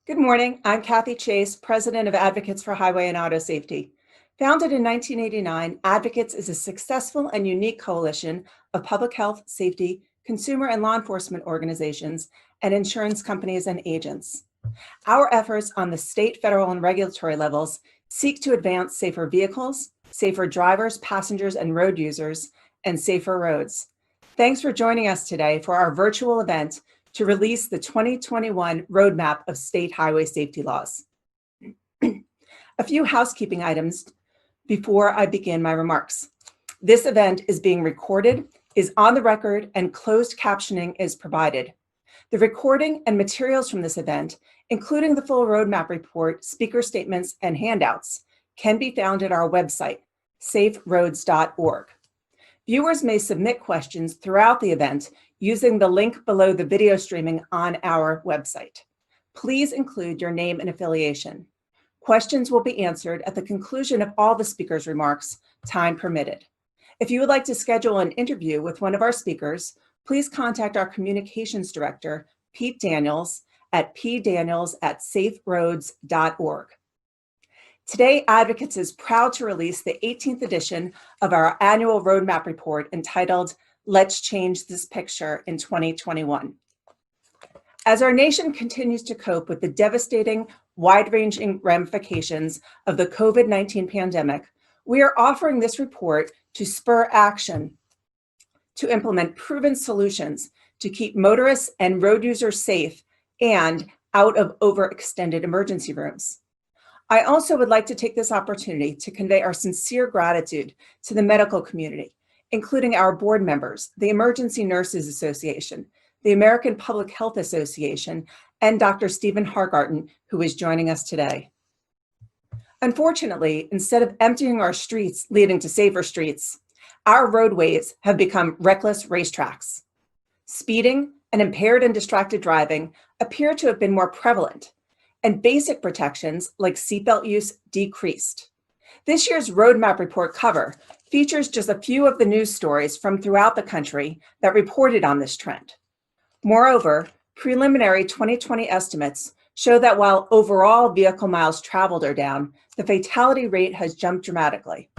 Good morning. I'm Kathy Chase, President of Advocates for Highway and Auto Safety. Founded in 1989, Advocates is a successful and unique coalition of public health, safety, consumer and law enforcement organizations, and insurance companies and agents. Our efforts on the state, federal, and regulatory levels seek to advance safer vehicles, safer drivers, passengers, and road users, and safer roads. Thanks for joining us today for our virtual event to release the 2021 Roadmap of State Highway Safety Laws. A few housekeeping items before I begin my remarks. This event is being recorded, is on the record, and closed captioning is provided. The recording and materials from this event, including the full roadmap report, speaker statements, and handouts, can be found at our website, saferoads.org. Viewers may submit questions throughout the event using the link below the video streaming on our website. Please include your name and affiliation. Questions will be answered at the conclusion of all the speakers' remarks, time permitted. If you would like to schedule an interview with one of our speakers, please contact our communications director, Pete Daniels, at pdaniels@saferoads.org. Today, Advocates is proud to release the 18th edition of our annual roadmap report entitled, Let's Change This Picture in 2021. As our nation continues to cope with the devastating, wide-ranging ramifications of the COVID-19 pandemic, we are offering this report to spur action to implement proven solutions to keep motorists and road users safe and out of overextended emergency rooms. I also would like to take this opportunity to convey our sincere gratitude to the medical community, including our board members, the Emergency Nurses Association, the American Public Health Association, and Dr. Stephen Hargarten, who is joining us today. Unfortunately, instead of emptying our streets leading to safer streets, our roadways have become reckless racetracks. Speeding and impaired and distracted driving appear to have been more prevalent, and basic protections like seatbelt use decreased. This year's roadmap report cover features just a few of the news stories from throughout the country that reported on this trend. Moreover, preliminary 2020 estimates show that while overall vehicle miles traveled are down, the fatality rate has jumped dramatically.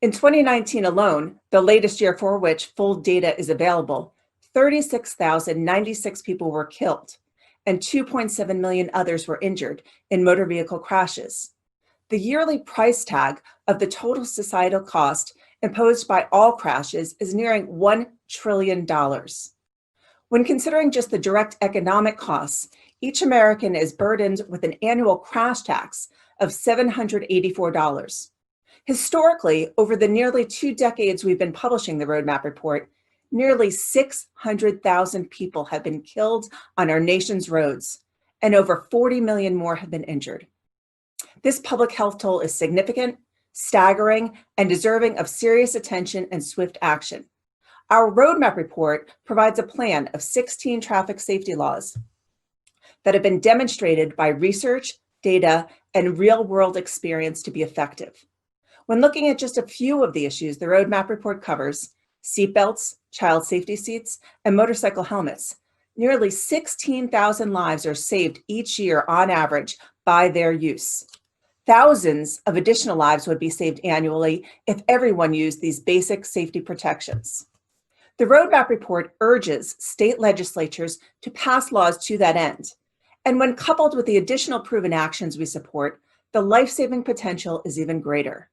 In 2019 alone, the latest year for which full data is available, 36,096 people were killed, and 2.7 million others were injured in motor vehicle crashes. The yearly price tag of the total societal cost imposed by all crashes is nearing $1 trillion. When considering just the direct economic costs, each American is burdened with an annual crash tax of $784. Historically, over the nearly 2 decades we've been publishing the roadmap report, nearly 600,000 people have been killed on our nation's roads, and over 40 million more have been injured. This public health toll is significant, staggering, and deserving of serious attention and swift action. Our roadmap report provides a plan of 16 traffic safety laws that have been demonstrated by research, data, and real-world experience to be effective. When looking at just a few of the issues the roadmap report covers, seatbelts, child safety seats, and motorcycle helmets, nearly 16,000 lives are saved each year on average by their use. Thousands of additional lives would be saved annually if everyone used these basic safety protections. The roadmap report urges state legislatures to pass laws to that end. And when coupled with the additional proven actions we support, the life-saving potential is even greater.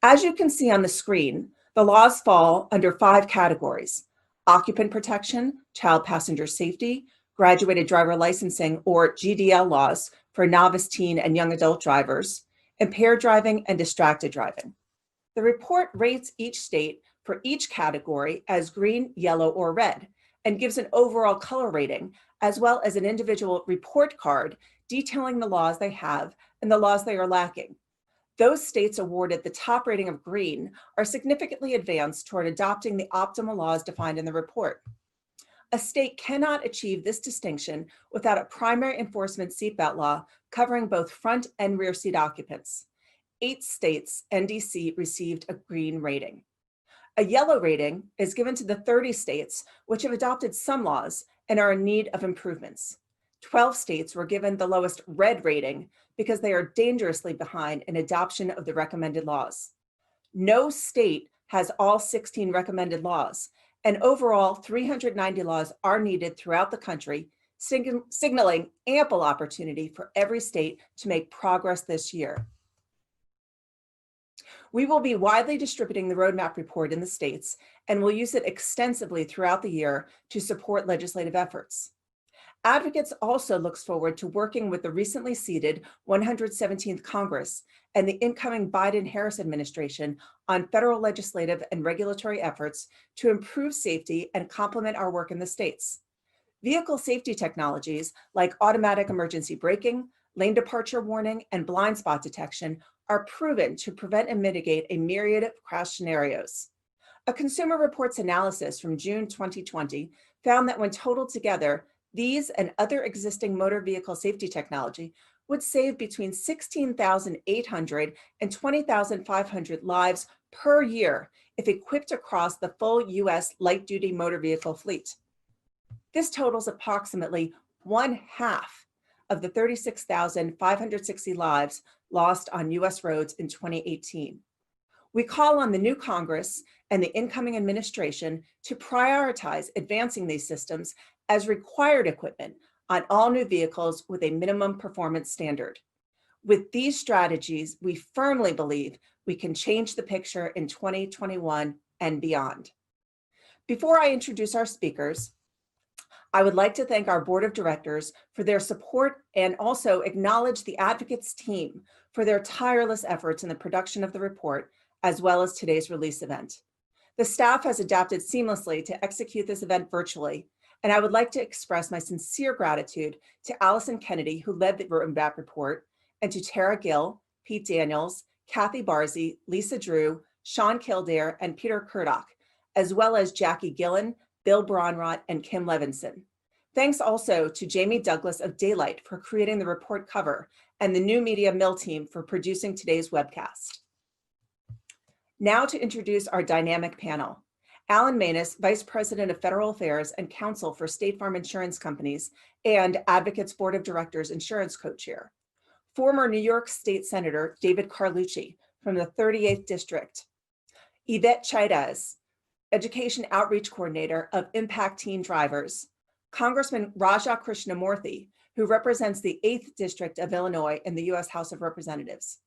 As you can see on the screen, the laws fall under 5 categories: occupant protection, child passenger safety, graduated driver licensing or GDL laws for novice teen and young adult drivers, impaired driving, and distracted driving. The report rates each state for each category as green, yellow, or red, and gives an overall color rating, as well as an individual report card detailing the laws they have and the laws they are lacking. Those states awarded the top rating of green are significantly advanced toward adopting the optimal laws defined in the report. A state cannot achieve this distinction without a primary enforcement seatbelt law covering both front and rear seat occupants. 8 states NDC received a green rating. A yellow rating is given to the 30 states which have adopted some laws and are in need of improvements. 12 states were given the lowest red rating because they are dangerously behind in adoption of the recommended laws. No state has all 16 recommended laws, and overall 390 laws are needed throughout the country, signaling ample opportunity for every state to make progress this year. We will be widely distributing the roadmap report in the states and will use it extensively throughout the year to support legislative efforts. Advocates also looks forward to working with the recently seated 117th Congress and the incoming Biden-Harris administration on federal legislative and regulatory efforts to improve safety and complement our work in the states. Vehicle safety technologies like automatic emergency braking, lane departure warning, and blind spot detection are proven to prevent and mitigate a myriad of crash scenarios. A Consumer Reports analysis from June 2020 found that when totaled together, these and other existing motor vehicle safety technology would save between 16,800 and 20,500 lives per year if equipped across the full U.S. light-duty motor vehicle fleet. This totals approximately 1/2 of the 36,560 lives lost on U.S. roads in 2018. We call on the new Congress and the incoming administration to prioritize advancing these systems as required equipment on all new vehicles with a minimum performance standard. With these strategies, we firmly believe we can change the picture in 2021 and beyond. Before I introduce our speakers, I would like to thank our board of directors for their support and also acknowledge the advocates team for their tireless efforts in the production of the report, as well as today's release event. The staff has adapted seamlessly to execute this event virtually, and I would like to express my sincere gratitude to Allison Kennedy, who led the roadmap report, and to Tara Gill, Pete Daniels, Kathy Barzy, Lisa Drew, Sean Kildare, and Peter Kurdock, as well as Jackie Gillen, Bill Braunrott, and Kim Levinson. Thanks also to Jamie Douglas of Daylight for creating the report cover and the New Media Mill team for producing today's webcast. Now to introduce our dynamic panel. Alan Maness, Vice President of Federal Affairs and Counsel for State Farm Insurance Companies and Advocates Board of Directors Insurance Co-Chair. Former New York State Senator David Carlucci from the 38th District. Yvette Chaidez, Education Outreach Coordinator of Impact Teen Drivers. Congressman Raja Krishnamurthy, who represents the 8th District of Illinois in the U.S. House of Representatives.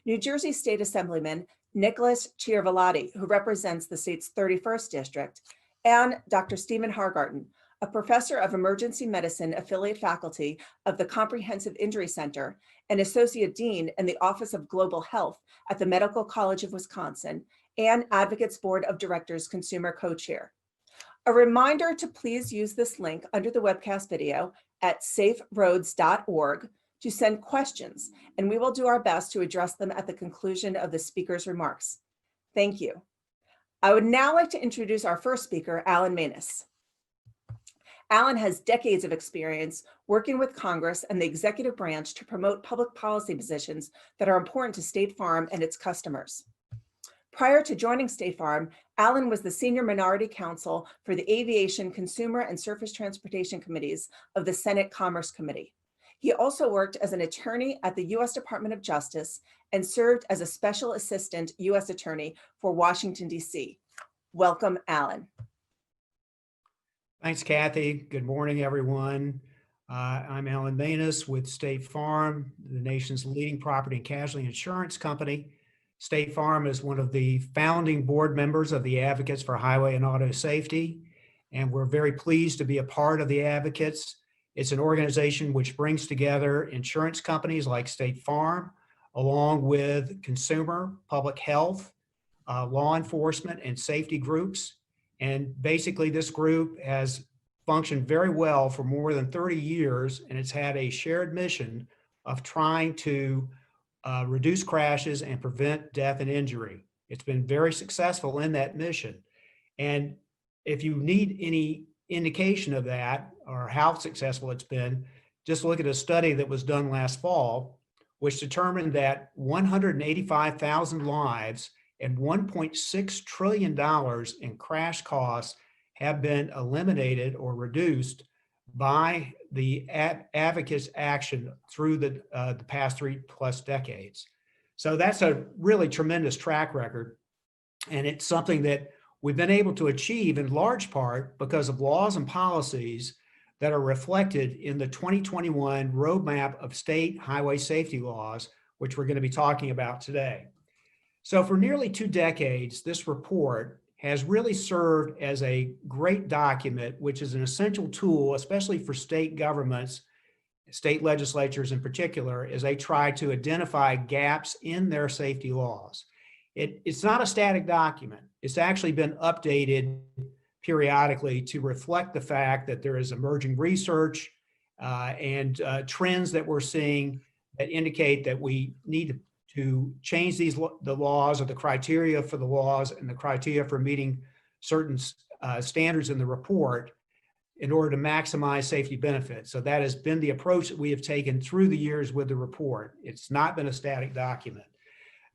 New Jersey State Assemblyman Nicholas Chiarvallati, who represents the state's 31st District, and Dr. Stephen Hargarten, a professor of emergency medicine affiliate faculty of the Comprehensive Injury Center and associate dean in the Office of Global Health at the Medical College of Wisconsin and Advocates Board of Directors Consumer Co-Chair. A reminder to please use this link under the webcast video at saferoads.org to send questions, and we will do our best to address them at the conclusion of the speaker's remarks. Thank you. I would now like to introduce our first speaker, Alan Maness. Alan has decades of experience working with Congress and the executive branch to promote public policy positions that are important to State Farm and its customers. Prior to joining State Farm, Alan was the Senior Minority Counsel for the Aviation, Consumer, and Surface Transportation Committees of the Senate Commerce Committee. He also worked as an attorney at the U.S. Department of Justice and served as a Special Assistant U.S. Attorney for Washington, D.C. Welcome, Alan. Thanks, Kathy. Good morning, everyone. I'm Alan Maness with State Farm, the nation's leading property and casualty insurance company. State Farm is one of the founding board members of the Advocates for Highway and Auto Safety, and we're very pleased to be a part of the Advocates. It's an organization which brings together insurance companies like State Farm, along with consumer, public health, law enforcement, and safety groups. And basically, this group has functioned very well for more than 30 years, and it's had a shared mission of trying to reduce crashes and prevent death and injury. It's been very successful in that mission. And if you need any indication of that or how successful it's been, just look at a study that was done last fall, which determined that 185,000 lives and $1.6 trillion in crash costs have been eliminated or reduced by the advocates' action through the past 3+ decades. So that's a really tremendous track record. And it's something that we've been able to achieve in large part because of laws and policies that are reflected in the 2021 Roadmap of State Highway Safety Laws, which we're going to be talking about today. So for nearly 2 decades, this report has really served as a great document, which is an essential tool, especially for state governments, state legislatures in particular, as they try to identify gaps in their safety laws. It's not a static document. It's actually been updated periodically to reflect the fact that there is emerging research and trends that we're seeing that indicate that we need to change the laws or the criteria for the laws and the criteria for meeting certain standards in the report in order to maximize safety benefits. So that has been the approach that we have taken through the years with the report. It's not been a static document.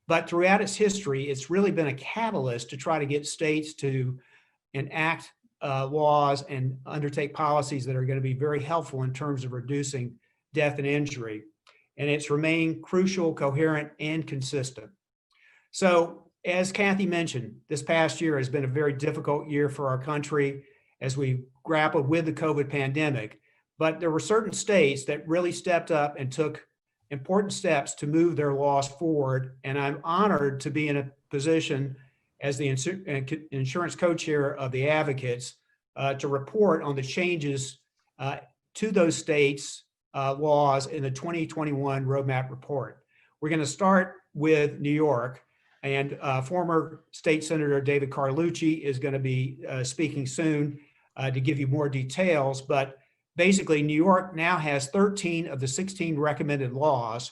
But throughout its history, it's really been a catalyst to try to get states to enact laws and undertake policies that are going to be very helpful in terms of reducing death and injury. And it's remained crucial, coherent, and consistent. So as Kathy mentioned, this past year has been a very difficult year for our country as we grappled with the COVID pandemic. But there were certain states that really stepped up and took important steps to move their laws forward. And I'm honored to be in a position as the insurance co-chair of the advocates to report on the changes to those states' laws in the 2021 Roadmap Report. We're going to start with New York, and former State Senator David Carlucci is going to be speaking soon to give you more details. But basically, New York now has 13 of the 16 recommended laws.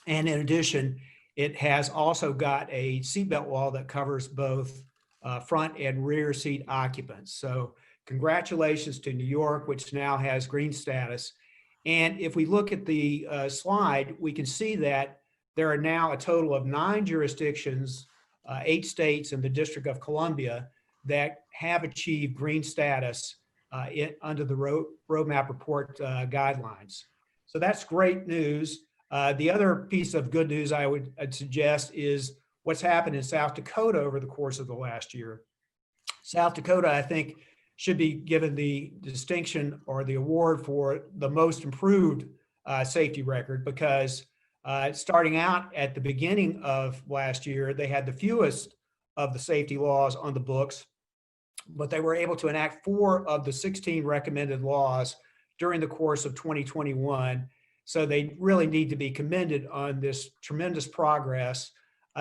And in addition, it has also got a seatbelt law that covers both front and rear seat occupants. So congratulations to New York, which now has green status. And if we look at the slide, we can see that there are now a total of 9 jurisdictions, 8 states and the District of Columbia that have achieved green status under the Roadmap Report guidelines. So that's great news. The other piece of good news I'd suggest is what's happened in South Dakota over the course of the last year. South Dakota, I think, should be given the distinction or the award for the most improved safety record because starting out at the beginning of last year, they had the fewest of the safety laws on the books, but they were able to enact 4 of the 16 recommended laws during the course of 2021. So they really need to be commended on this tremendous progress.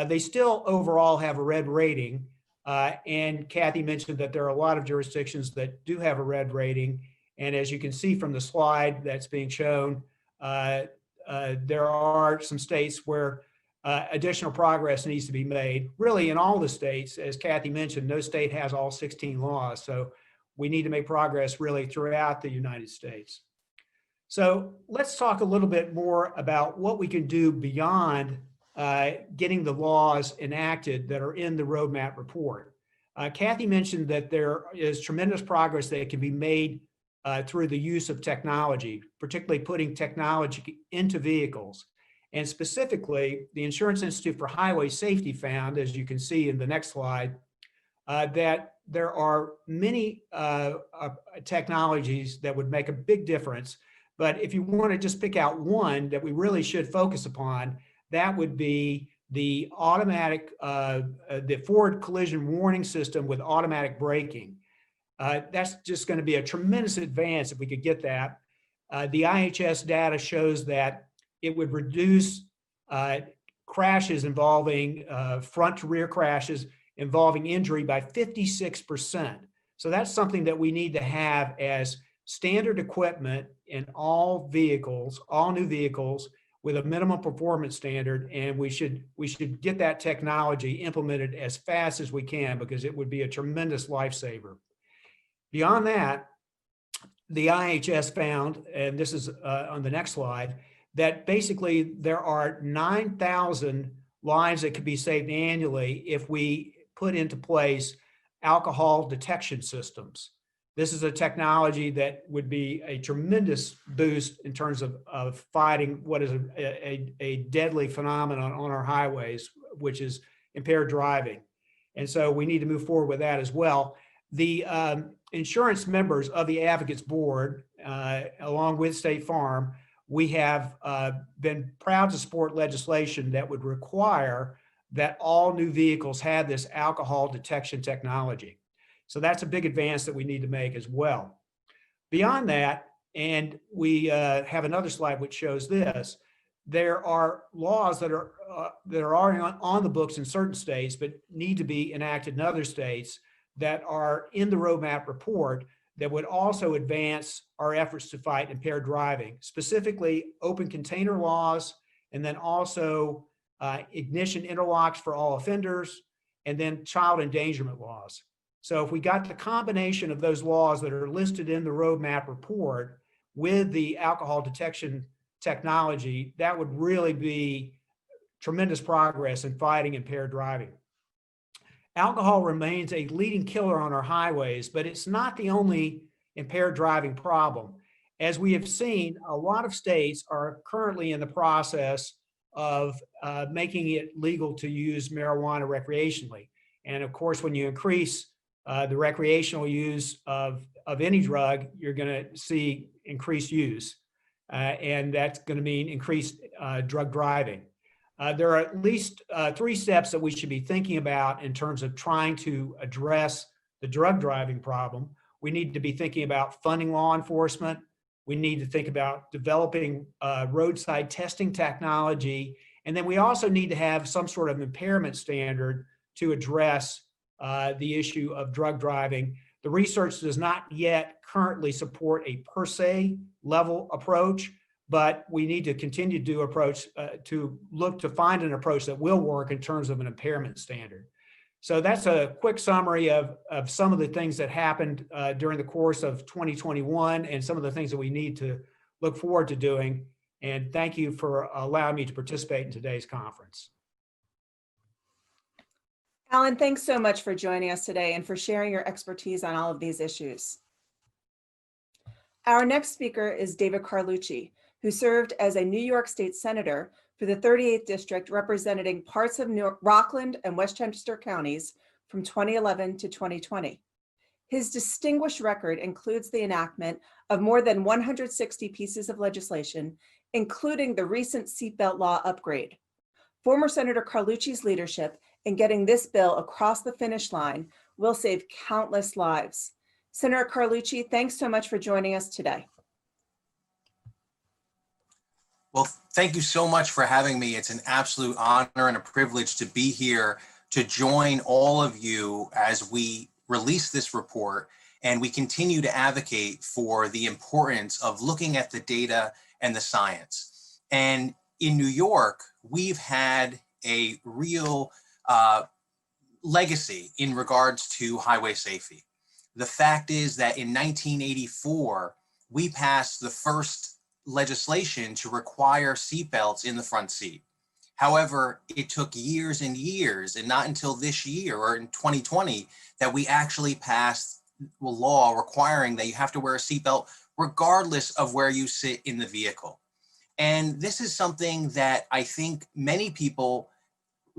They still overall have a red rating. And Kathy mentioned that there are a lot of jurisdictions that do have a red rating. And as you can see from the slide that's being shown, there are some states where additional progress needs to be made. Really in all the states, as Kathy mentioned, no state has all 16 laws. So we need to make progress really throughout the United States. So let's talk a little bit more about what we can do beyond getting the laws enacted that are in the Roadmap Report. Kathy mentioned that there is tremendous progress that can be made through the use of technology, particularly putting technology into vehicles. And specifically, the Insurance Institute for Highway Safety found, as you can see in the next slide, that there are many technologies that would make a big difference. But if you want to just pick out one that we really should focus upon, that would be the automatic, the forward collision warning system with automatic braking. That's just going to be a tremendous advance if we could get that. The IHS data shows that it would reduce crashes involving front to rear crashes involving injury by 56%. So that's something that we need to have as standard equipment in all vehicles, all new vehicles, with a minimum performance standard, and we should get that technology implemented as fast as we can because it would be a tremendous lifesaver. Beyond that, the IHS found, and this is on the next slide, that basically there are 9,000 lives that could be saved annually if we put into place alcohol detection systems. This is a technology that would be a tremendous boost in terms of fighting what is a deadly phenomenon on our highways, which is impaired driving. And so we need to move forward with that as well. The insurance members of the Advocates Board, along with State Farm, we have been proud to support legislation that would require that all new vehicles have this alcohol detection technology. So that's a big advance that we need to make as well. Beyond that, and we have another slide which shows this, there are laws that are already on the books in certain states, but need to be enacted in other states that are in the roadmap report that would also advance our efforts to fight impaired driving, specifically open container laws, and then also ignition interlocks for all offenders, and then child endangerment laws. So if we got the combination of those laws that are listed in the roadmap report with the alcohol detection technology, that would really be tremendous progress in fighting impaired driving. Alcohol remains a leading killer on our highways, but it's not the only impaired driving problem. As we have seen, a lot of states are currently in the process of making it legal to use marijuana recreationally. And of course, when you increase the recreational use of any drug, you're going to see increased use. And that's going to mean increased drug driving. There are at least 3 steps that we should be thinking about in terms of trying to address the drug driving problem. We need to be thinking about funding law enforcement. We need to think about developing roadside testing technology. And then we also need to have some sort of impairment standard to address the issue of drug driving. The research does not yet currently support a per se level approach, but we need to continue to look to find an approach that will work in terms of an impairment standard. So that's a quick summary of some of the things that happened during the course of 2021 and some of the things that we need to look forward to doing. And thank you for allowing me to participate in today's conference. Alan, thanks so much for joining us today and for sharing your expertise on all of these issues. Our next speaker is David Carlucci, who served as a New York State Senator for the 38th District, representing parts of Rockland and Westchester counties from 2011 to 2020. His distinguished record includes the enactment of more than 160 pieces of legislation, including the recent seatbelt law upgrade. Former Senator Carlucci's leadership in getting this bill across the finish line will save countless lives. Senator Carlucci, thanks so much for joining us today. Well, thank you so much for having me. It's an absolute honor and a privilege to be here to join all of you as we release this report and we continue to advocate for the importance of looking at the data and the science. And in New York, we've had a real legacy in regards to highway safety. The fact is that in 1984, we passed the first legislation to require seatbelts in the front seat. However, it took years and years, and not until this year or in 2020 that we actually passed a law requiring that you have to wear a seatbelt regardless of where you sit in the vehicle. And this is something that I think many people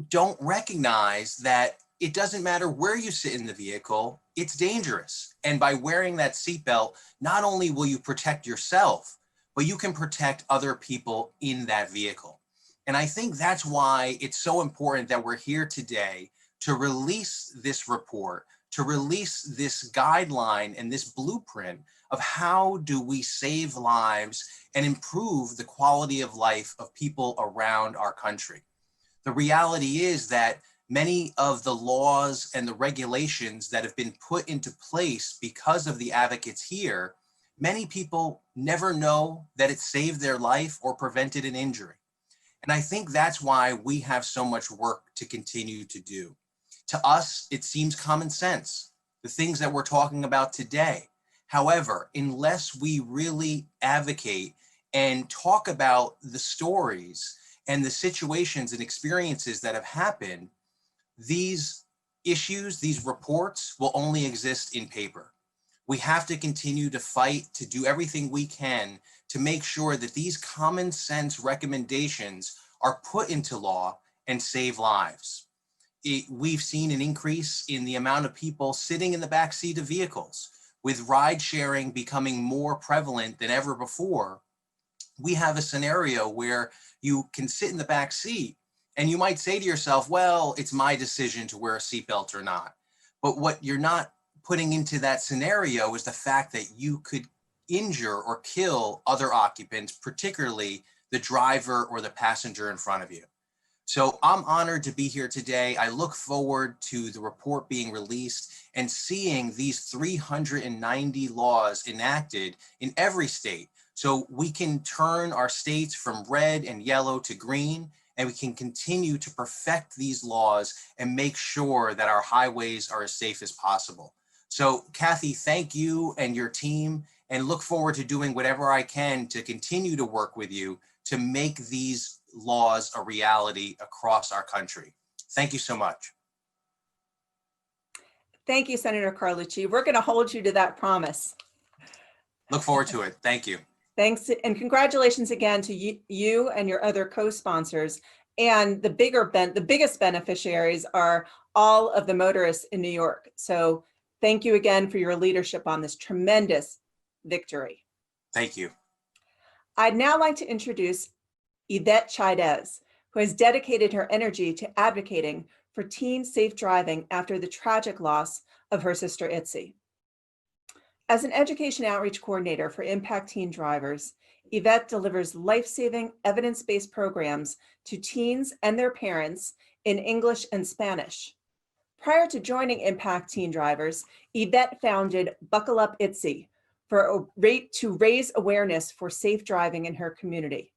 don't recognize, that it doesn't matter where you sit in the vehicle, it's dangerous. And by wearing that seatbelt, not only will you protect yourself, but you can protect other people in that vehicle. And I think that's why it's so important that we're here today to release this report, to release this guideline and this blueprint of how do we save lives and improve the quality of life of people around our country. The reality is that many of the laws and the regulations that have been put into place because of the advocates here, many people never know that it saved their life or prevented an injury. And I think that's why we have so much work to continue to do. To us, it seems common sense, the things that we're talking about today. However, unless we really advocate and talk about the stories and the situations and experiences that have happened, these issues, these reports will only exist in paper. We have to continue to fight to do everything we can to make sure that these common sense recommendations are put into law and save lives. We've seen an increase in the amount of people sitting in the backseat of vehicles. With ride sharing becoming more prevalent than ever before, we have a scenario where you can sit in the back seat and you might say to yourself, well, it's my decision to wear a seatbelt or not. But what you're not putting into that scenario is the fact that you could injure or kill other occupants, particularly the driver or the passenger in front of you. So I'm honored to be here today. I look forward to the report being released and seeing these 390 laws enacted in every state, so we can turn our states from red and yellow to green, and we can continue to perfect these laws and make sure that our highways are as safe as possible. So Kathy, thank you and your team, and look forward to doing whatever I can to continue to work with you to make these laws a reality across our country. Thank you so much. Thank you, Senator Carlucci. We're going to hold you to that promise. Look forward to it. Thank you. Thanks, and congratulations again to you and your other co-sponsors. And the biggest beneficiaries are all of the motorists in New York. So thank you again for your leadership on this tremendous victory. Thank you. I'd now like to introduce Yvette Chaidez, who has dedicated her energy to advocating for teen safe driving after the tragic loss of her sister Itzy. As an education outreach coordinator for Impact Teen Drivers, Yvette delivers life-saving, evidence-based programs to teens and their parents in English and Spanish. Prior to joining Impact Teen Drivers, Yvette founded Buckle Up Itzy to raise awareness for safe driving in her community.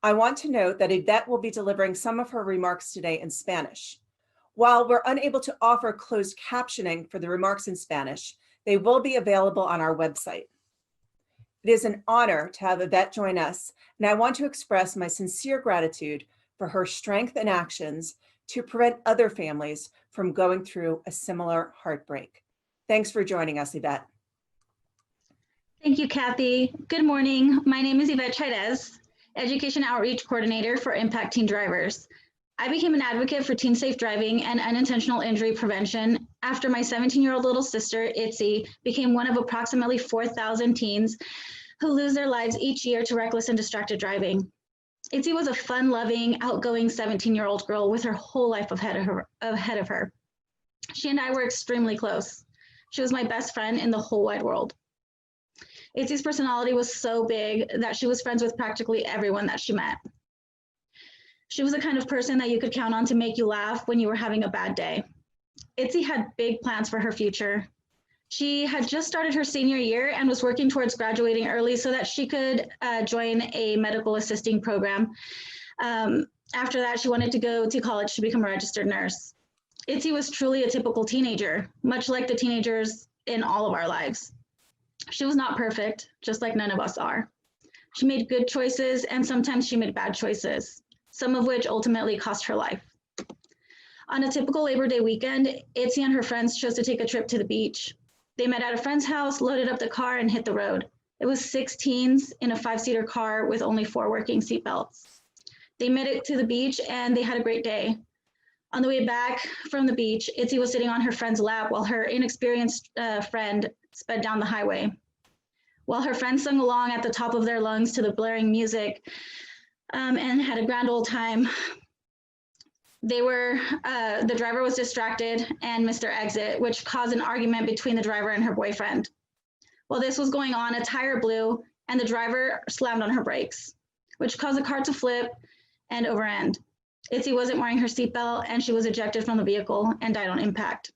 I want to note that Yvette will be delivering some of her remarks today in Spanish. While we're unable to offer closed captioning for the remarks in Spanish, they will be available on our website. It is an honor to have Yvette join us, and I want to express my sincere gratitude for her strength and actions to prevent other families from going through a similar heartbreak. Thanks for joining us, Yvette. Thank you, Kathy. Good morning. My name is Yvette Chaidez, Education Outreach Coordinator for Impact Teen Drivers. I became an advocate for teen safe driving and unintentional injury prevention after my 17-year-old little sister, Itzy, became one of approximately 4,000 teens who lose their lives each year to reckless and distracted driving. Itzy was a fun-loving, outgoing 17-year-old girl with her whole life ahead of her. She and I were extremely close. She was my best friend in the whole wide world. Itzy's personality was so big that she was friends with practically everyone that she met. She was the kind of person that you could count on to make you laugh when you were having a bad day. Itzy had big plans for her future. She had just started her senior year and was working towards graduating early so that she could join a medical assisting program. After that, she wanted to go to college to become a registered nurse. Itzy was truly a typical teenager, much like the teenagers in all of our lives. She was not perfect, just like none of us are. She made good choices, and sometimes she made bad choices, some of which ultimately cost her life. On a typical Labor Day weekend, Itzy and her friends chose to take a trip to the beach. They met at a friend's house, loaded up the car, and hit the road. It was 6 teens in a 5-seater car with only 4 working seatbelts. They made it to the beach, and they had a great day. On the way back from the beach, Itzy was sitting on her friend's lap while her inexperienced friend sped down the highway. While her friends sung along at the top of their lungs to the blaring music and had a grand old time, the driver was distracted and missed their exit, which caused an argument between the driver and her boyfriend. While this was going on, a tire blew and the driver slammed on her brakes, which caused the car to flip and overend. Itzy wasn't wearing her seatbelt and she was ejected from the vehicle and died on impact.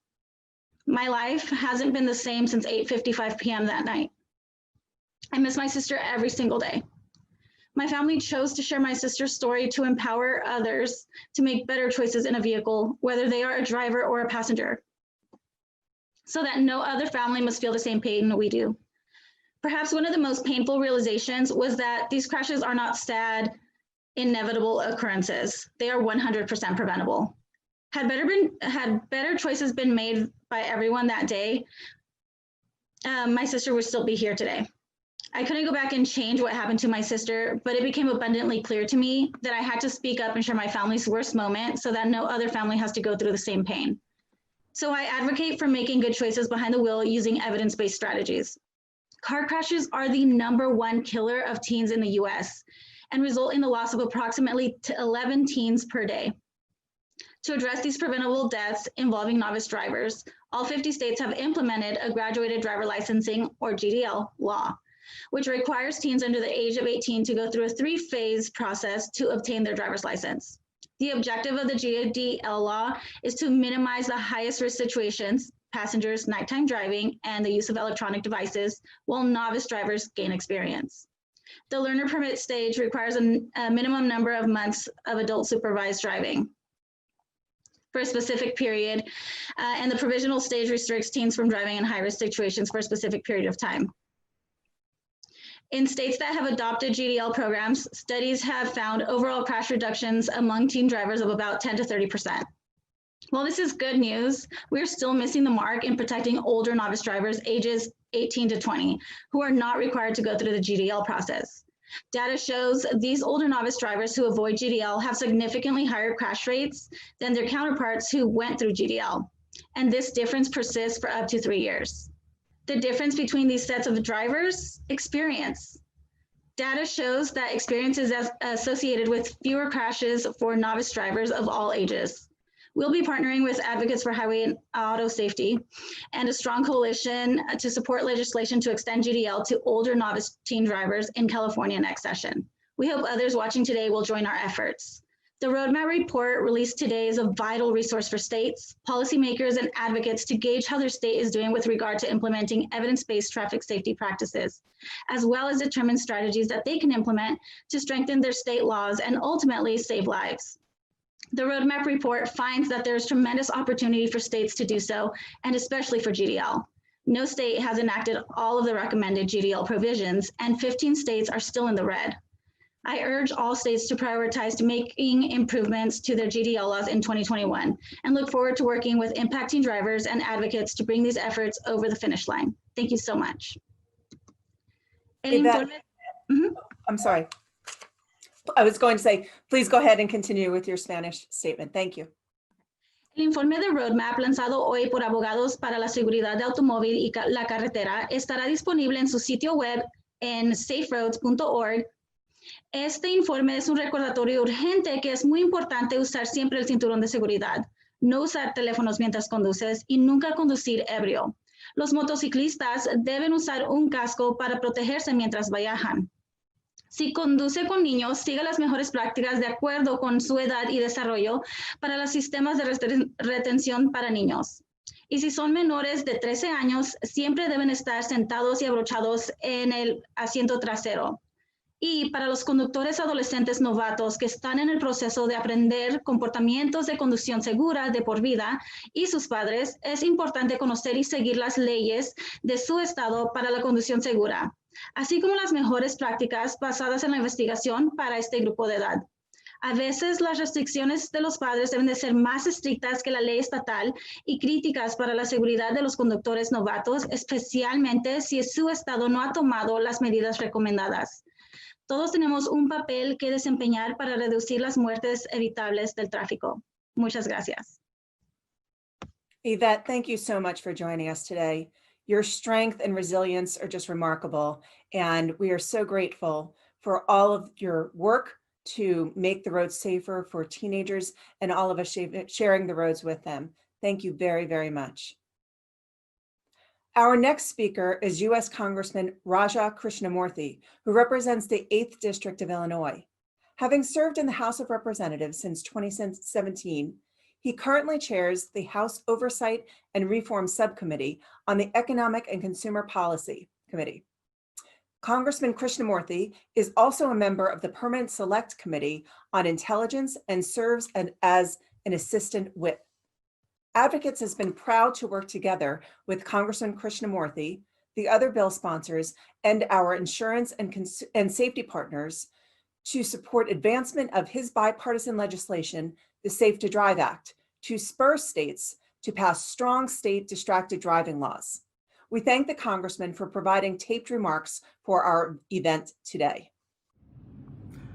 My life hasn't been the same since 8:55 p.m. that night. I miss my sister every single day. My family chose to share my sister's story to empower others to make better choices in a vehicle, whether they are a driver or a passenger, so that no other family must feel the same pain we do. Perhaps one of the most painful realizations was that these crashes are not sad, inevitable occurrences. They are 100% preventable. Had better choices been made by everyone that day, my sister would still be here today. I couldn't go back and change what happened to my sister, but it became abundantly clear to me that I had to speak up and share my family's worst moment so that no other family has to go through the same pain. So I advocate for making good choices behind the wheel using evidence-based strategies. Car crashes are the #1 killer of teens in the US and result in the loss of approximately 11 teens per day. To address these preventable deaths involving novice drivers, all 50 states have implemented a graduated driver licensing, or GDL, law, which requires teens under the age of 18 to go through a 3-phase process to obtain their driver's license. The objective of the GDL law is to minimize the highest risk situations, passengers, nighttime driving, and the use of electronic devices, while novice drivers gain experience. The learner permit stage requires a minimum number of months of adult supervised driving for a specific period, and the provisional stage restricts teens from driving in high-risk situations for a specific period of time. In states that have adopted GDL programs, studies have found overall crash reductions among teen drivers of about 10 to 30%. While this is good news, we're still missing the mark in protecting older novice drivers ages 18 to 20, who are not required to go through the GDL process. Data shows these older novice drivers who avoid GDL have significantly higher crash rates than their counterparts who went through GDL, and this difference persists for up to 3 years. The difference between these sets of drivers? Experience. Data shows that experience is associated with fewer crashes for novice drivers of all ages. We'll be partnering with Advocates for Highway and Auto Safety and a strong coalition to support legislation to extend GDL to older novice teen drivers in California next session. We hope others watching today will join our efforts. The roadmap report released today is a vital resource for states, policymakers, and advocates to gauge how their state is doing with regard to implementing evidence-based traffic safety practices, as well as determine strategies that they can implement to strengthen their state laws and ultimately save lives. The roadmap report finds that there is tremendous opportunity for states to do so, and especially for GDL. No state has enacted all of the recommended GDL provisions, and 15 states are still in the red. I urge all states to prioritize making improvements to their GDL laws in 2021, and look forward to working with impacting drivers and advocates to bring these efforts over the finish line. Thank you so much. I'm sorry. I was going to say, please go ahead and continue with your Spanish statement. Thank you. El informe de Roadmap lanzado hoy por Abogados para la Seguridad de Automóvil y la Carretera estará disponible en su sitio web en saferoads.org. Este informe es un recordatorio urgente que es muy importante usar siempre el cinturón de seguridad, no usar teléfonos mientras conduces y nunca conducir ebrio. Los motociclistas deben usar un casco para protegerse mientras viajan. Si conduce con niños, siga las mejores prácticas de acuerdo con su edad y desarrollo para los sistemas de retención para niños. Y si son menores de 13 años, siempre deben estar sentados y abrochados en el asiento trasero. Y para los conductores adolescentes novatos que están en el proceso de aprender comportamientos de conducción segura de por vida y sus padres, es importante conocer y seguir las leyes de su estado para la conducción segura, así como las mejores prácticas basadas en la investigación para este grupo de edad. A veces las restricciones de los padres deben de ser más estrictas que la ley estatal y críticas para la seguridad de los conductores novatos, especialmente si su estado no ha tomado las medidas recomendadas. Todos tenemos un papel que desempeñar para reducir las muertes evitables del tráfico. Muchas gracias. Yvette, thank you so much for joining us today. Your strength and resilience are just remarkable, and we are so grateful for all of your work to make the roads safer for teenagers and all of us sharing the roads with them. Thank you very, very much. Our next speaker is U.S. Congressman Raja Krishnamoorthi, who represents the 8th District of Illinois. Having served in the House of Representatives since 2017, he currently chairs the House Oversight and Reform Subcommittee on the Economic and Consumer Policy Committee. Congressman Krishnamoorthi is also a member of the Permanent Select Committee on Intelligence and serves as an assistant whip. Advocates has been proud to work together with Congressman Krishnamoorthi, the other bill sponsors, and our insurance and safety partners to support advancement of his bipartisan legislation, the Safe to Drive Act, to spur states to pass strong state distracted driving laws. We thank the Congressman for providing taped remarks for our event today.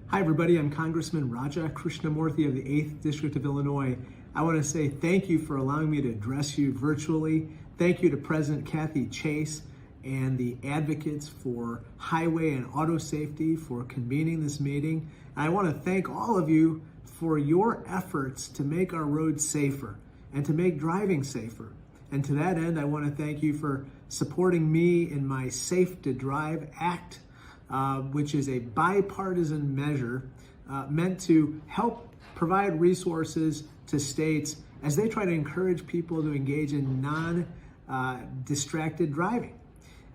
Hi, everybody. I'm Congressman Raja Krishnamurthy of the 8th District of Illinois. I want to say thank you for allowing me to address you virtually. Thank you to President Kathy Chase and the advocates for highway and auto safety for convening this meeting. I want to thank all of you for your efforts to make our roads safer and to make driving safer. And to that end, I want to thank you for supporting me in my Safe to Drive Act, which is a bipartisan measure meant to help provide resources to states as they try to encourage people to engage in non-distracted driving.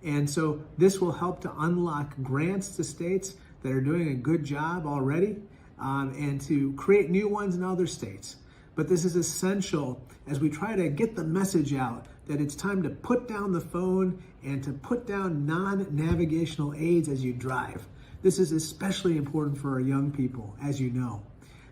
And so this will help to unlock grants to states that are doing a good job already and to create new ones in other states. But this is essential as we try to get the message out that it's time to put down the phone and to put down non-navigational aids as you drive. This is especially important for our young people, as you know.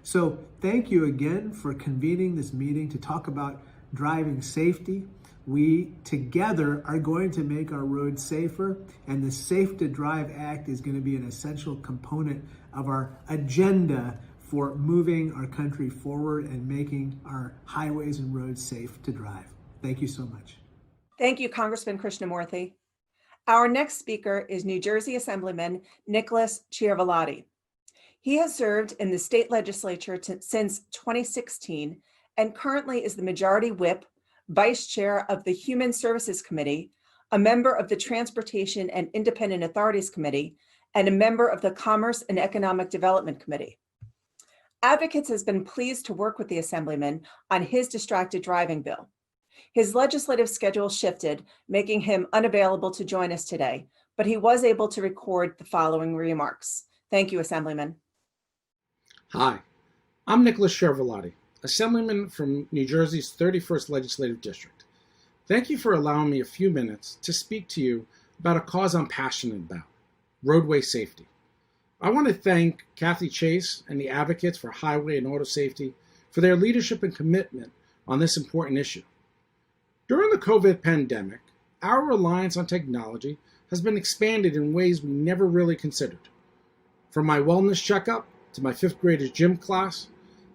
So thank you again for convening this meeting to talk about driving safety. We together are going to make our roads safer, and the Safe to Drive Act is going to be an essential component of our agenda for moving our country forward and making our highways and roads safe to drive. Thank you so much. Thank you, Congressman Krishnamurthy. Our next speaker is New Jersey Assemblyman Nicholas Ciarvolati. He has served in the state legislature since 2016 and currently is the Majority Whip, Vice Chair of the Human Services Committee, a member of the Transportation and Independent Authorities Committee, and a member of the Commerce and Economic Development Committee. Advocates has been pleased to work with the Assemblyman on his distracted driving bill. His legislative schedule shifted, making him unavailable to join us today, but he was able to record the following remarks. Thank you, Assemblyman. Hi, I'm Nicholas Ciarvolati, Assemblyman from New Jersey's 31st Legislative District. Thank you for allowing me a few minutes to speak to you about a cause I'm passionate about, roadway safety. I want to thank Kathy Chase and the advocates for highway and auto safety for their leadership and commitment on this important issue. During the COVID pandemic, our reliance on technology has been expanded in ways we never really considered. From my wellness checkup to my fifth grader's gym class,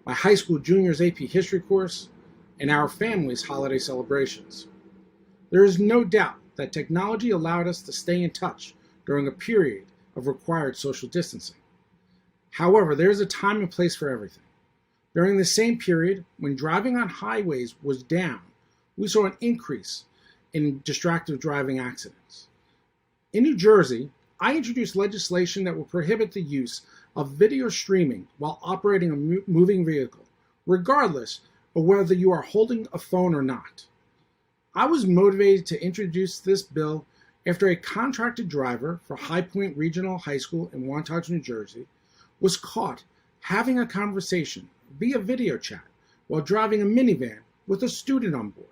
my high school junior's AP history course, and our family's holiday celebrations. There is no doubt that technology allowed us to stay in touch during a period of required social distancing. However, there is a time and place for everything. During the same period, when driving on highways was down, we saw an increase in distracted driving accidents. In New Jersey, I introduced legislation that will prohibit the use of video streaming while operating a moving vehicle, regardless of whether you are holding a phone or not. I was motivated to introduce this bill after a contracted driver for High Point Regional High School in Wantage, New Jersey, was caught having a conversation via video chat while driving a minivan with a student on board.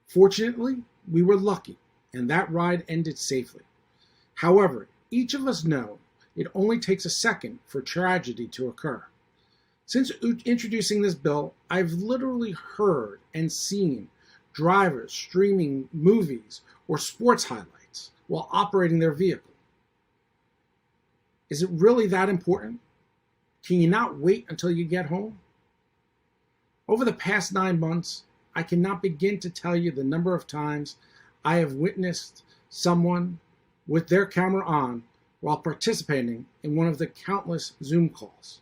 Fortunately, we were lucky, and that ride ended safely. However, each of us know it only takes a second for tragedy to occur. Since introducing this bill, I've literally heard and seen drivers streaming movies or sports highlights while operating their vehicle. Is it really that important? Can you not wait until you get home? Over the past 9 months, I cannot begin to tell you the number of times I have witnessed someone with their camera on while participating in one of the countless Zoom calls.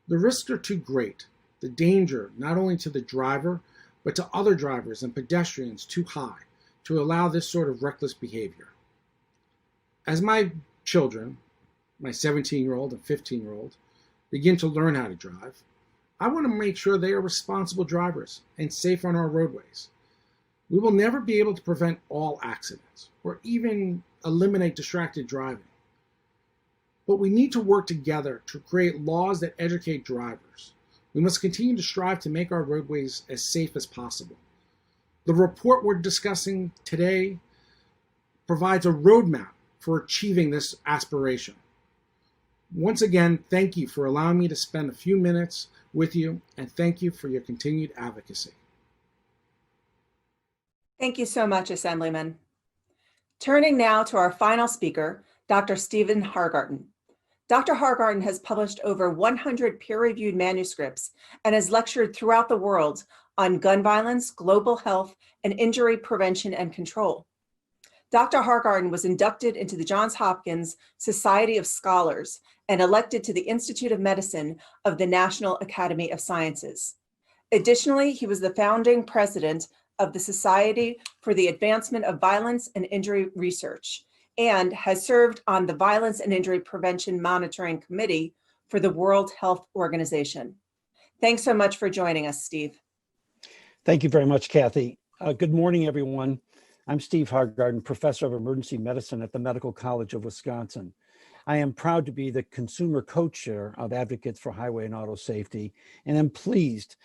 The risks are too great, the danger not only to the driver, but to other drivers and pedestrians too high to allow this sort of reckless behavior. As my children, my 17-year-old and 15-year-old, begin to learn how to drive, I want to make sure they are responsible drivers and safe on our roadways. We will never be able to prevent all accidents or even eliminate distracted driving. But we need to work together to create laws that educate drivers. We must continue to strive to make our roadways as safe as possible. The report we're discussing today provides a roadmap for achieving this aspiration. Once again, thank you for allowing me to spend a few minutes with you, and thank you for your continued advocacy. Thank you so much, Assemblyman. Turning now to our final speaker, Dr. Stephen Hargarten. Dr. Hargarten has published over 100 peer-reviewed manuscripts and has lectured throughout the world on gun violence, global health, and injury prevention and control. Dr. Hargarten was inducted into the Johns Hopkins Society of Scholars and elected to the Institute of Medicine of the National Academy of Sciences. Additionally, he was the founding president of the Society for the Advancement of Violence and Injury Research and has served on the Violence and Injury Prevention Monitoring Committee for the World Health Organization. Thanks so much for joining us, Steve. Thank you very much, Kathy. Good morning, everyone. I'm Steve Hargarten, Professor of Emergency Medicine at the Medical College of Wisconsin. I am proud to be the consumer co-chair of Advocates for Highway and Auto Safety, and I'm pleased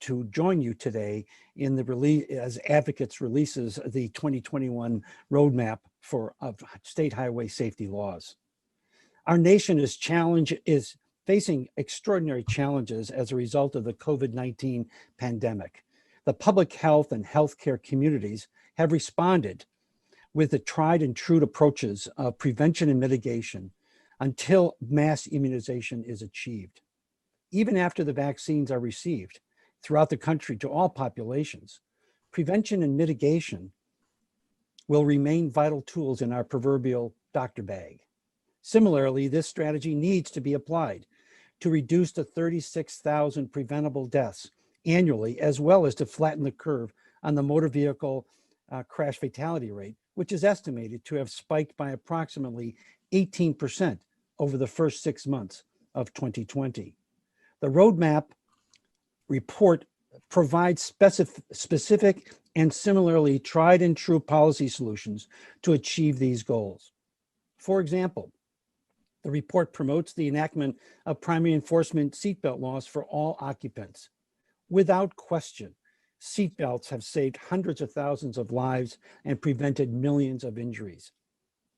to join you today in the release as Advocates releases the 2021 roadmap for state highway safety laws. Our nation is facing extraordinary challenges as a result of the COVID-19 pandemic. The public health and healthcare communities have responded with the tried and true approaches of prevention and mitigation until mass immunization is achieved. Even after the vaccines are received throughout the country to all populations, prevention and mitigation will remain vital tools in our proverbial doctor bag. Similarly, this strategy needs to be applied to reduce the 36,000 preventable deaths annually, as well as to flatten the curve on the motor vehicle crash fatality rate, which is estimated to have spiked by approximately 18% over the first 6 months of 2020. The roadmap report provides specific and similarly tried and true policy solutions to achieve these goals. For example, the report promotes the enactment of primary enforcement seatbelt laws for all occupants. Without question, seatbelts have saved hundreds of thousands of lives and prevented millions of injuries.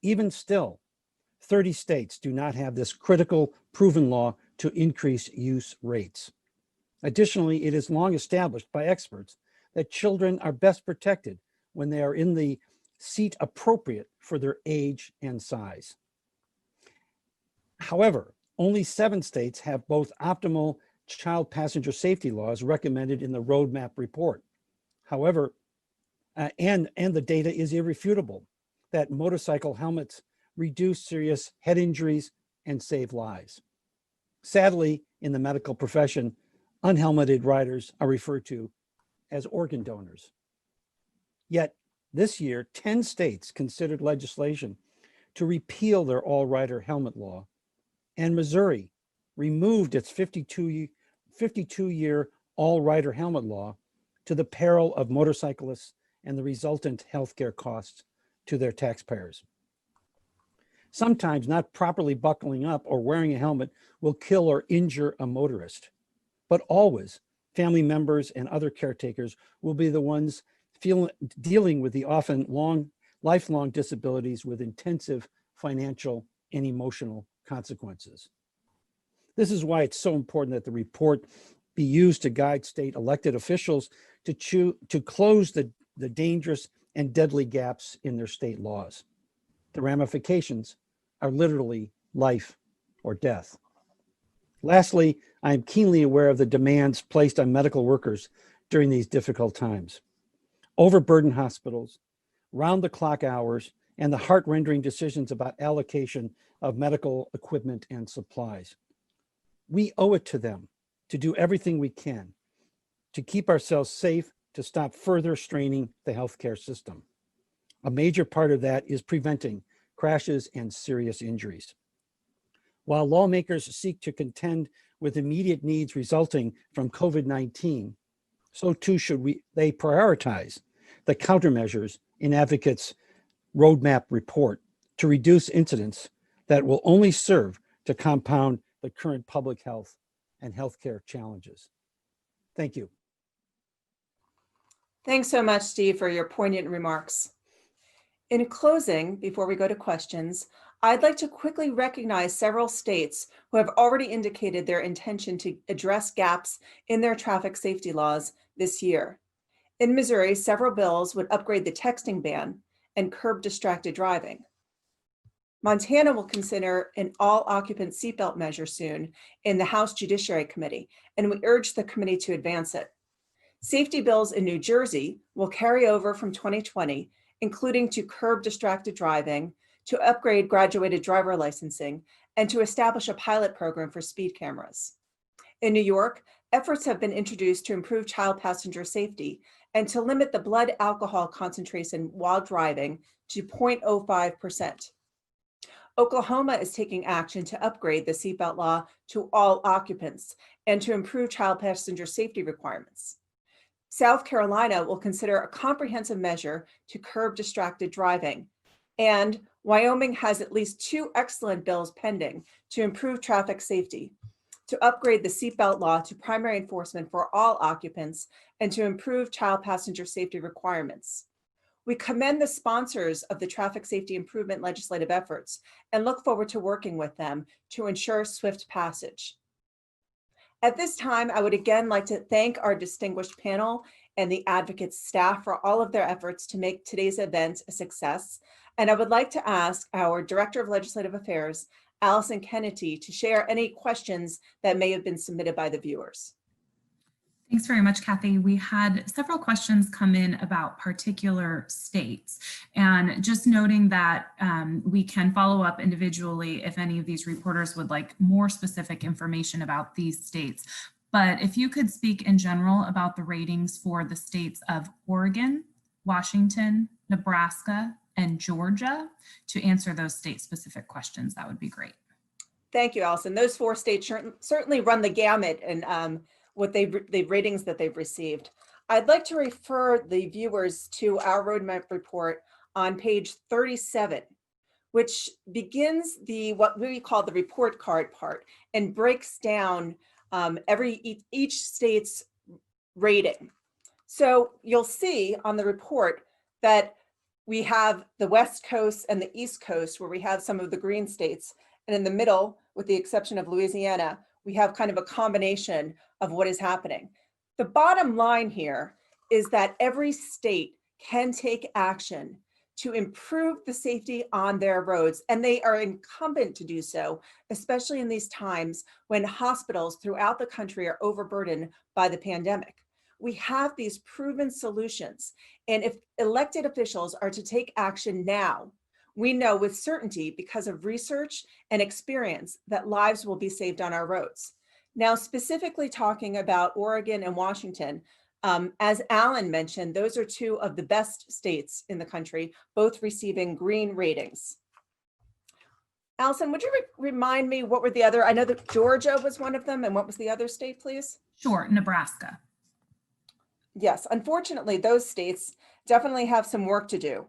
Even still, 30 states do not have this critical proven law to increase use rates. Additionally, it is long established by experts that children are best protected when they are in the seat appropriate for their age and size. However, only 7 states have both optimal child passenger safety laws recommended in the roadmap report. However, and the data is irrefutable that motorcycle helmets reduce serious head injuries and save lives. Sadly, in the medical profession, unhelmeted riders are referred to as organ donors. Yet this year, 10 states considered legislation to repeal their all-rider helmet law, and Missouri removed its 52-year all-rider helmet law to the peril of motorcyclists and the resultant healthcare costs to their taxpayers. Sometimes not properly buckling up or wearing a helmet will kill or injure a motorist, but always family members and other caretakers will be the ones dealing with the often lifelong disabilities with intensive financial and emotional consequences. This is why it's so important that the report be used to guide state elected officials to close the dangerous and deadly gaps in their state laws. The ramifications are literally life or death. Lastly, I am keenly aware of the demands placed on medical workers during these difficult times. Overburdened hospitals, round-the-clock hours, and the heart-rending decisions about allocation of medical equipment and supplies. We owe it to them to do everything we can to keep ourselves safe, to stop further straining the healthcare system. A major part of that is preventing crashes and serious injuries. While lawmakers seek to contend with immediate needs resulting from COVID-19, so too should they prioritize the countermeasures in Advocates' roadmap report to reduce incidents that will only serve to compound the current public health and healthcare challenges. Thank you. Thanks so much, Steve, for your poignant remarks. In closing, before we go to questions, I'd like to quickly recognize several states who have already indicated their intention to address gaps in their traffic safety laws this year. In Missouri, several bills would upgrade the texting ban and curb distracted driving. Montana will consider an all-occupant seatbelt measure soon in the House Judiciary Committee, and we urge the committee to advance it. Safety bills in New Jersey will carry over from 2020, including to curb distracted driving, to upgrade graduated driver licensing, and to establish a pilot program for speed cameras. In New York, efforts have been introduced to improve child passenger safety and to limit the blood alcohol concentration while driving to 0.05%. Oklahoma is taking action to upgrade the seatbelt law to all occupants and to improve child passenger safety requirements. South Carolina will consider a comprehensive measure to curb distracted driving. And Wyoming has at least 2 excellent bills pending to improve traffic safety, to upgrade the seatbelt law to primary enforcement for all occupants, and to improve child passenger safety requirements. We commend the sponsors of the traffic safety improvement legislative efforts and look forward to working with them to ensure swift passage. At this time, I would again like to thank our distinguished panel and the advocates staff for all of their efforts to make today's event a success. And I would like to ask our Director of Legislative Affairs, Allison Kennedy, to share any questions that may have been submitted by the viewers. Thanks very much, Kathy. We had several questions come in about particular states, and just noting that we can follow up individually if any of these reporters would like more specific information about these states. But if you could speak in general about the ratings for the states of Oregon, Washington, Nebraska, and Georgia to answer those state-specific questions, that would be great. Thank you, Allison. Those 4 states certainly run the gamut and what the ratings that they've received. I'd like to refer the viewers to our roadmap report on page 37, which begins what we call the report card part and breaks down each state's rating. So you'll see on the report that we have the West Coast and the East Coast where we have some of the green states, and in the middle, with the exception of Louisiana, we have kind of a combination of what is happening. The bottom line here is that every state can take action to improve the safety on their roads, and they are incumbent to do so, especially in these times when hospitals throughout the country are overburdened by the pandemic. We have these proven solutions, and if elected officials are to take action now, we know with certainty because of research and experience that lives will be saved on our roads. Now, specifically talking about Oregon and Washington, as Alan mentioned, those are 2 of the best states in the country, both receiving green ratings. Allison, would you remind me what were the other? I know that Georgia was one of them, and what was the other state, please? Sure, Nebraska. Yes, unfortunately, those states definitely have some work to do.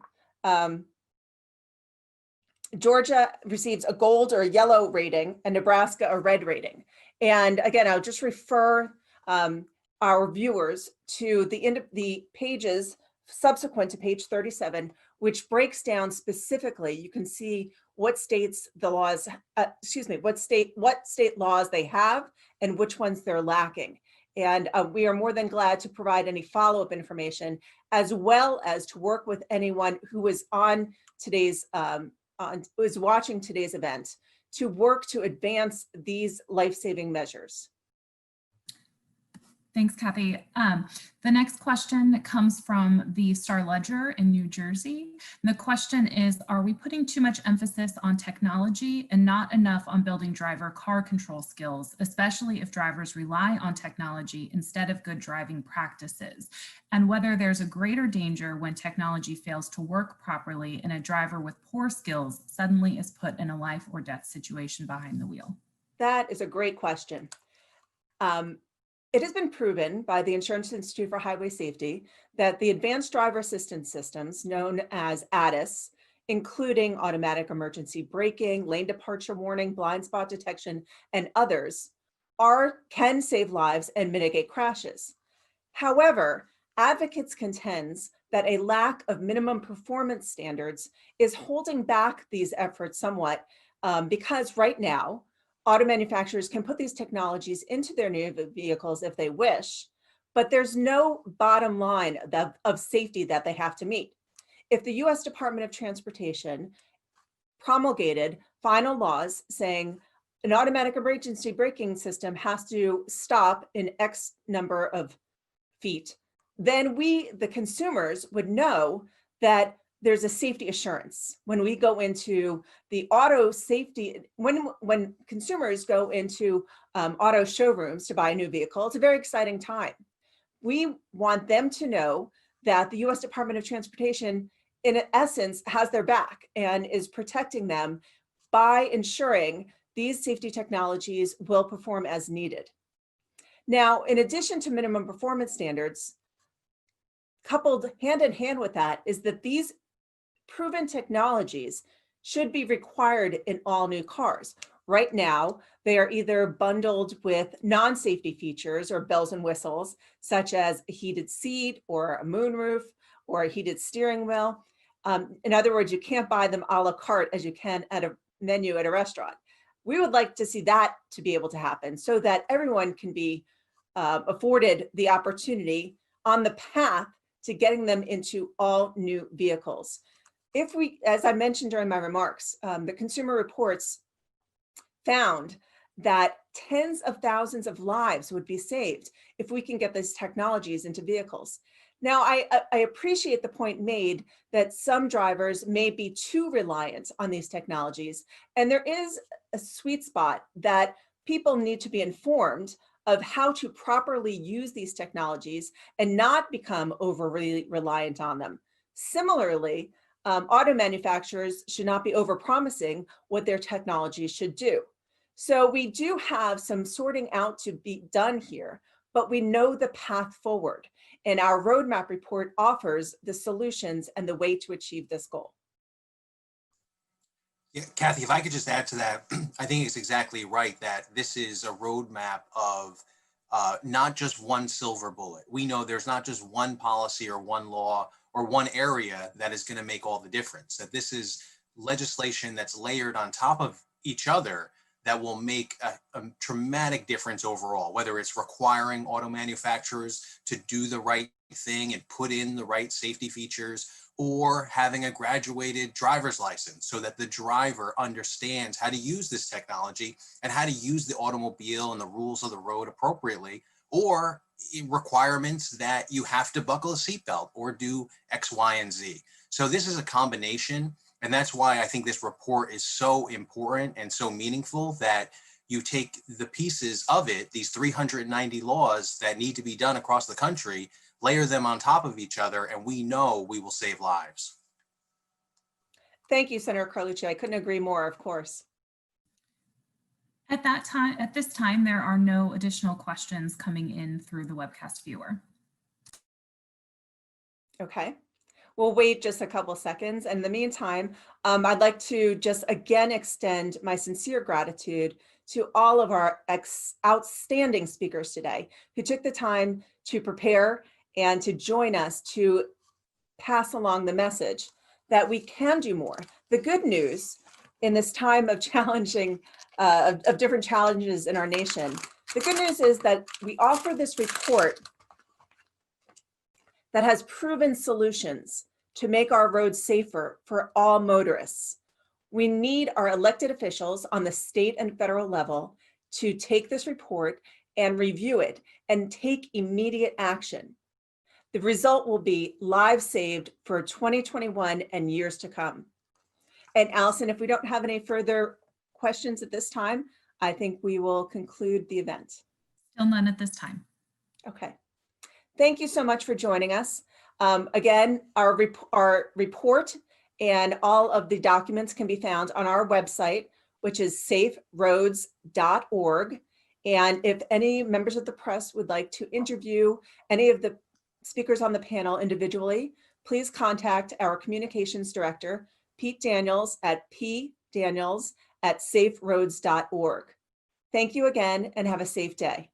Georgia receives a gold or a yellow rating, and Nebraska a red rating. And again, I'll just refer our viewers to the pages subsequent to page 37, which breaks down specifically. You can see what states the laws, what state laws they have and which ones they're lacking. And we are more than glad to provide any follow-up information, as well as to work with anyone who is on today's who is watching today's event to work to advance these life-saving measures. Thanks, Kathy. The next question comes from the Star Ledger in New Jersey. The question is, are we putting too much emphasis on technology and not enough on building driver car control skills, especially if drivers rely on technology instead of good driving practices? And whether there's a greater danger when technology fails to work properly and a driver with poor skills suddenly is put in a life or death situation behind the wheel? That is a great question. It has been proven by the Insurance Institute for Highway Safety that the advanced driver assistance systems, known as ADAS, including automatic emergency braking, lane departure warning, blind spot detection, and others, can save lives and mitigate crashes. However, advocates contend that a lack of minimum performance standards is holding back these efforts somewhat because right now, auto manufacturers can put these technologies into their new vehicles if they wish, but there's no bottom line of safety that they have to meet. If the US Department of Transportation promulgated final laws saying an automatic emergency braking system has to stop in X number of feet, then we, the consumers, would know that there's a safety assurance. When we go into the auto safety, when consumers go into auto showrooms to buy a new vehicle, it's a very exciting time. We want them to know that the US Department of Transportation, in essence, has their back and is protecting them by ensuring these safety technologies will perform as needed. Now, in addition to minimum performance standards, coupled hand in hand with that is that these proven technologies should be required in all new cars. Right now, they are either bundled with non-safety features or bells and whistles, such as a heated seat or a moonroof or a heated steering wheel. In other words, you can't buy them a la carte as you can at a menu at a restaurant. We would like to see that to be able to happen so that everyone can be afforded the opportunity on the path to getting them into all new vehicles. If we, as I mentioned during my remarks, the Consumer Reports found that tens of thousands of lives would be saved if we can get these technologies into vehicles. Now, I appreciate the point made that some drivers may be too reliant on these technologies, and there is a sweet spot that people need to be informed of how to properly use these technologies and not become overly reliant on them. Similarly, auto manufacturers should not be overpromising what their technology should do. So we do have some sorting out to be done here, but we know the path forward. And our roadmap report offers the solutions and the way to achieve this goal. Yeah, Kathy, if I could just add to that, I think it's exactly right that this is a roadmap of not just one silver bullet. We know there's not just one policy or one law or one area that is going to make all the difference, that this is legislation that's layered on top of each other that will make a dramatic difference overall, whether it's requiring auto manufacturers to do the right thing and put in the right safety features, or having a graduated driver's license so that the driver understands how to use this technology and how to use the automobile and the rules of the road appropriately, or requirements that you have to buckle a seatbelt or do X, Y, and Z. So this is a combination. And that's why I think this report is so important and so meaningful, that you take the pieces of it, these 390 laws that need to be done across the country, layer them on top of each other, and we know we will save lives. Thank you, Senator Carlucci. I couldn't agree more, of course. At this time, there are no additional questions coming in through the webcast viewer. Okay. We'll wait just a couple seconds. And in the meantime, I'd like to just again extend my sincere gratitude to all of our outstanding speakers today who took the time to prepare and to join us to pass along the message that we can do more. The good news in this time of challenging, of different challenges in our nation, the good news is that we offer this report that has proven solutions to make our roads safer for all motorists. We need our elected officials on the state and federal level to take this report and review it and take immediate action. The result will be lives saved for 2021 and years to come. And Allison, if we don't have any further questions at this time, I think we will conclude the event. Still none at this time. Okay. Thank you so much for joining us. Again, our report and all of the documents can be found on our website, which is saferoads.org. And if any members of the press would like to interview any of the speakers on the panel individually, please contact our communications director, Pete Daniels at pdaniels@saferoads.org. Thank you again and have a safe day.